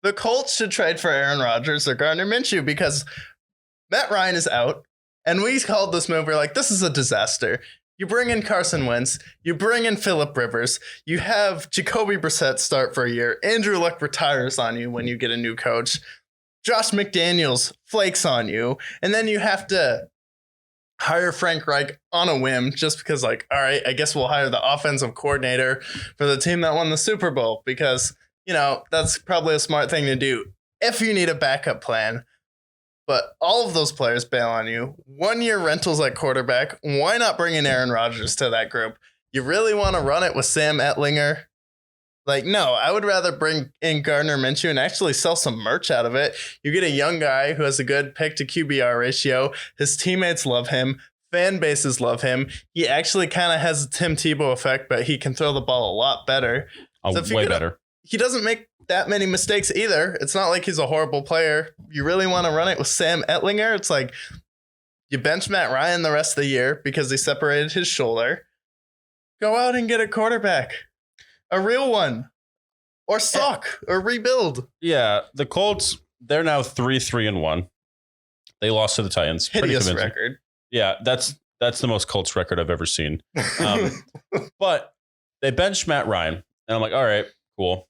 The Colts should trade for Aaron Rodgers or Gardner Minshew because Matt Ryan is out. And we called this move. We're like, this is a disaster. You bring in Carson Wentz. You bring in Phillip Rivers. You have Jacoby Brissett start for a year. Andrew Luck retires on you when you get a new coach. Josh McDaniels flakes on you. And then you have to hire Frank Reich on a whim just because, like, all right, I guess we'll hire the offensive coordinator for the team that won the Super Bowl because, you know, that's probably a smart thing to do if you need a backup plan. But all of those players bail on you. 1 year rentals at quarterback. Why not bring in Aaron Rodgers to that group? You really want to run it with Sam Etlinger? Like, no, I would rather bring in Gardner Minshew and actually sell some merch out of it. You get a young guy who has a good pick to QBR ratio. His teammates love him. Fan bases love him. He actually kind of has a Tim Tebow effect, but he can throw the ball a lot better. Way better. He doesn't make that many mistakes either. It's not like he's a horrible player. You really want to run it with Sam Etlinger? It's like you bench Matt Ryan the rest of the year because he separated his shoulder. Go out and get a quarterback. A real one. Or suck. Or rebuild. Yeah, the Colts, they're now 3-3-1. They lost to the Titans. Hideous record. Yeah, that's the most Colts record I've ever seen. But they benched Matt Ryan. And I'm like, all right, cool.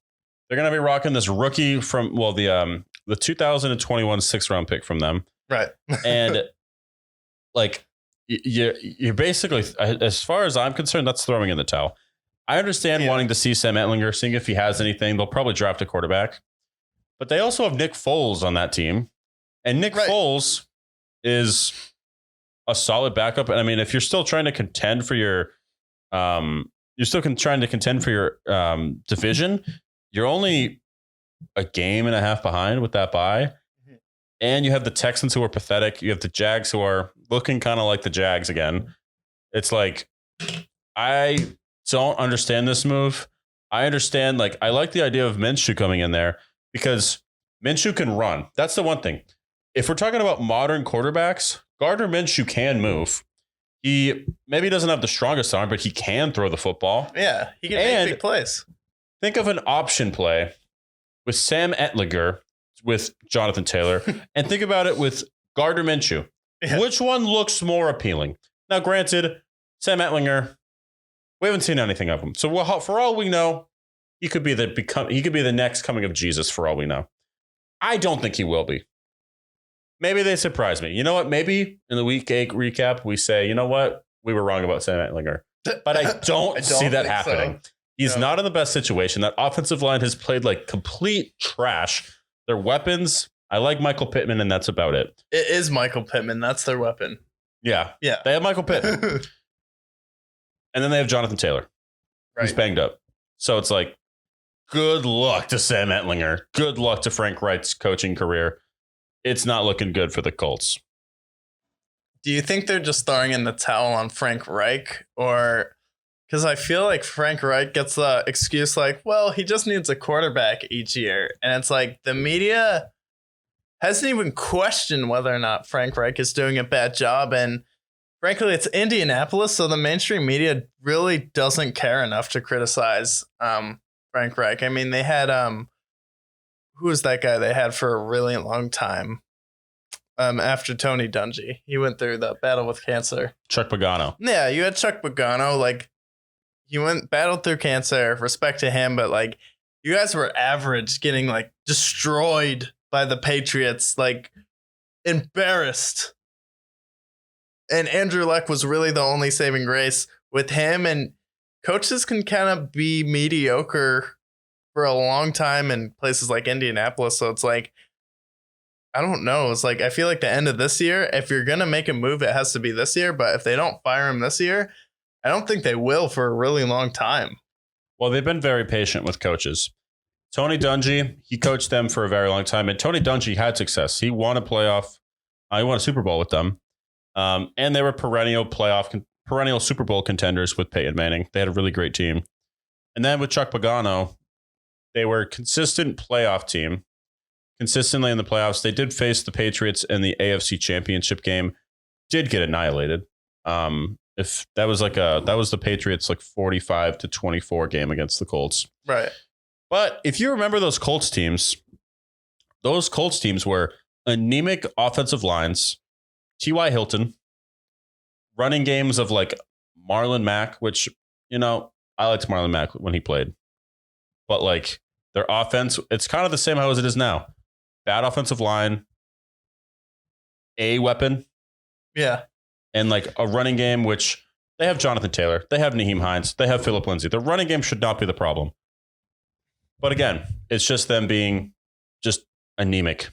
They're going to be rocking this rookie from, well, the 2021 6th-round pick from them. Right. And, like, you're basically, as far as I'm concerned, that's throwing in the towel. I understand wanting to see Sam Etlinger, seeing if he has anything. They'll probably draft a quarterback. But they also have Nick Foles on that team. And Nick Foles is a solid backup. And, I mean, if you're still trying to contend for your division, you're only a game and a half behind with that bye. And you have the Texans who are pathetic. You have the Jags who are looking kind of like the Jags again. It's like, I don't understand this move. I understand, like, I like the idea of Minshew coming in there because Minshew can run. That's the one thing. If we're talking about modern quarterbacks, Gardner Minshew can move. He maybe doesn't have the strongest arm, but he can throw the football. Yeah, he can make big plays. Think of an option play with Sam Etlinger with Jonathan Taylor, and think about it with Gardner Minshew. Yeah. Which one looks more appealing? Now, granted, Sam Etlinger, we haven't seen anything of him. So for all we know, he could be the next coming of Jesus. For all we know, I don't think he will be. Maybe they surprise me. You know what? Maybe in the week 8 recap, we say, you know what? We were wrong about Sam Etlinger. But I don't see that happening. So. He's not in the best situation. That offensive line has played like complete trash. Their weapons, I like Michael Pittman, and that's about it. It is Michael Pittman. That's their weapon. Yeah. They have Michael Pittman. And then they have Jonathan Taylor, who's banged up. So it's like, good luck to Sam Etlinger. Good luck to Frank Reich's coaching career. It's not looking good for the Colts. Do you think they're just throwing in the towel on Frank Reich? Or because I feel like Frank Reich gets the excuse like, well, he just needs a quarterback each year. And it's like the media hasn't even questioned whether or not Frank Reich is doing a bad job. And frankly, it's Indianapolis, so the mainstream media really doesn't care enough to criticize Frank Reich. I mean, they had who was that guy they had for a really long time after Tony Dungy? He went through the battle with cancer. Chuck Pagano. Yeah, you had Chuck Pagano. Like, he battled through cancer. Respect to him, but like, you guys were average, getting like destroyed by the Patriots, like embarrassed. And Andrew Luck was really the only saving grace with him. And coaches can kind of be mediocre for a long time in places like Indianapolis. So it's like, I don't know. It's like, I feel like the end of this year, if you're going to make a move, it has to be this year. But if they don't fire him this year, I don't think they will for a really long time. Well, they've been very patient with coaches. Tony Dungy, he coached them for a very long time. And Tony Dungy had success. He won a Super Bowl with them. And they were perennial Super Bowl contenders with Peyton Manning. They had a really great team. And then with Chuck Pagano, they were a consistent playoff team. Consistently in the playoffs. They did face the Patriots in the AFC Championship game. Did get annihilated. If that was the Patriots like 45-24 game against the Colts. Right. But if you remember those Colts teams, those Colts teams were anemic offensive lines, T.Y. Hilton, running games of like Marlon Mack, which, I liked Marlon Mack when he played. But like their offense, it's kind of the same as it is now. Bad offensive line, a weapon. Yeah. And like a running game, which they have Jonathan Taylor, they have Naheem Hines, they have Phillip Lindsay. The running game should not be the problem. But again, it's just them being just anemic.